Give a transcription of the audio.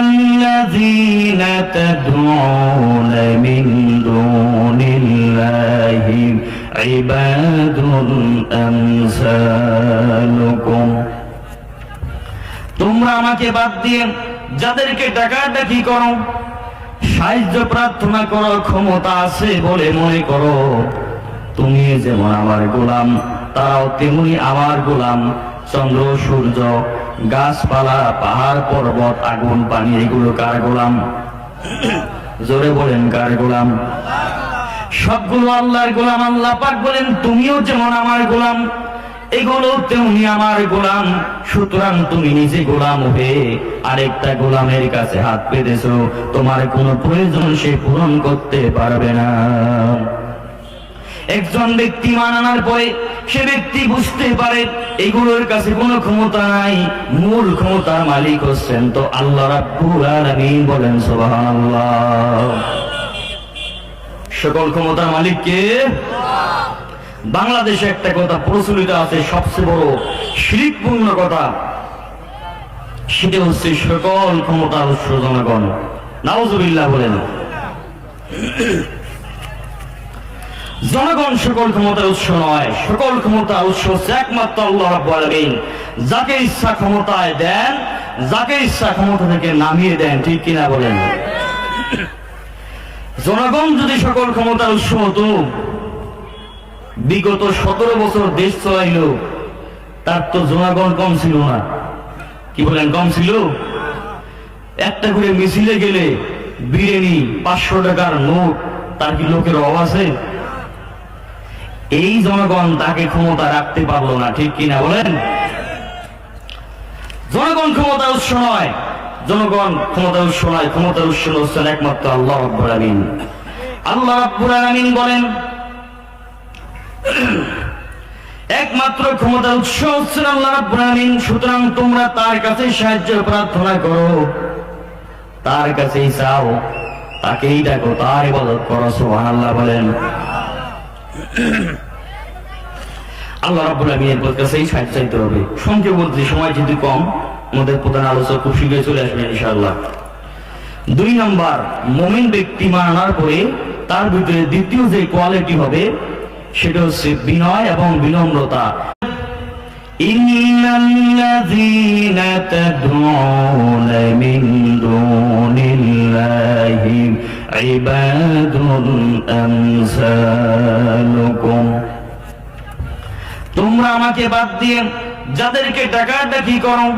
ইন্নাল্লাযীনা তাদউনা মিন দুনিল্লাহি ইবাদুন আমসালুকুম। তোমরা আমাকে বাদ দিয়ে যাদেরকে ডাকাডাকি করো, সাহায্য প্রার্থনা করো, ক্ষমতা আছে বলে মনে করো, তুমি যেমন আমার গোলাম, তারাও তেমনি আমার গোলাম। চন্দ্র সূর্য, গাছপালা, পাহাড় পর্বত, আগুন পানি, এগুলো কার গোলাম? জোরে বলেন, কার গোলাম? সবগুলো আল্লাহর গোলাম। আল্লাহ পাক বলেন তুমিও যেমন আমার গোলাম, এগুলো তেমনি আমার গোলাম। সুতরাং তুমি নিজে গোলাম হয়ে আরেকটা গোলামের কাছে হাত পেতেছো, তোমার কোনো প্রয়োজন সে পূরণ করতে পারবে না। একজন ব্যক্তি মানানোর পরে সে ব্যক্তি বুঝতে পারে এগুলোর কাছে কোনো ক্ষমতা নাই, মূল ক্ষমতার মালিক হচ্ছেন তো আল্লাহ রাব্বুল আলামিন। বলেন সুবহানাল্লাহ। সকল ক্ষমতার মালিক কে? বাংলাদেশে একটা কথা প্রচলিত আছে, সবচেয়ে বড় শিরকপূর্ণ কথা, সেটা হচ্ছে সকল ক্ষমতার উৎস জনগণ। নাউজুবিল্লাহ বলেন। জনগণ সকল ক্ষমতার উৎস নয়, সকল ক্ষমতার উৎস হচ্ছে একমাত্র আল্লাহ রাব্বুল আলামিন। যাকে ইচ্ছা ক্ষমতায় দেন, যাকে ইচ্ছা ক্ষমতা থেকে নামিয়ে দেন, ঠিক কিনা বলেন? জনগণ যদি সকল ক্ষমতার উৎস হতো, বিগত 17 বছর দেশ চালাইল, তার তো জনগণ কম ছিল না। কি বলেন, কম ছিল? একটা করে মিছিলে গেলে বিরিয়ানি, 500 টাকার নোট, তার কি লোকের অভাব আছে? এই জনগণ তাকে ক্ষমতা রাখতে পারলো না, ঠিক কিনা বলেন? জনগণ ক্ষমতার উৎস নয়, জনগণ ক্ষমতার উৎস নয়, ক্ষমতার উৎস হচ্ছেন একমাত্র আল্লাহ রাব্বুল আলামিন। আল্লাহ রাব্বুল আলামিন বলেন একমাত্র ক্ষমতার উৎস হচ্ছেন আল্লাহ রাব্বুল আলামিন। সুতরাং তোমরা তার কাছে সাহায্য প্রার্থনা করো, তার কাছেই চাও, তাকেই ডাকো, তার ইবাদত করো। সুবহানাল্লাহ বলেন। আল্লাহ রাব্বুল আলামিনের কাছেই সাহায্য চাইতে হবে। সংক্ষেপ বলতে সময় যদি কম, আমাদের প্রধান আলোচনা খুব শীঘ্রই চলে আসবে ইনশাআল্লাহ। 2 নাম্বার, মুমিন ব্যক্তি মানার পরে তার ভিতরে দ্বিতীয় যে কোয়ালিটি হবে সেটা হচ্ছে বিনয় এবং বিনম্রতা। ইন্নাল্লাযীনা তাদউনা মিন দুনিল্লাহি ইবাদুন আমসালুকুম। তোমরা আমাকে বাদ দিয়ে যাদেরকে ডাকাডাকি করো,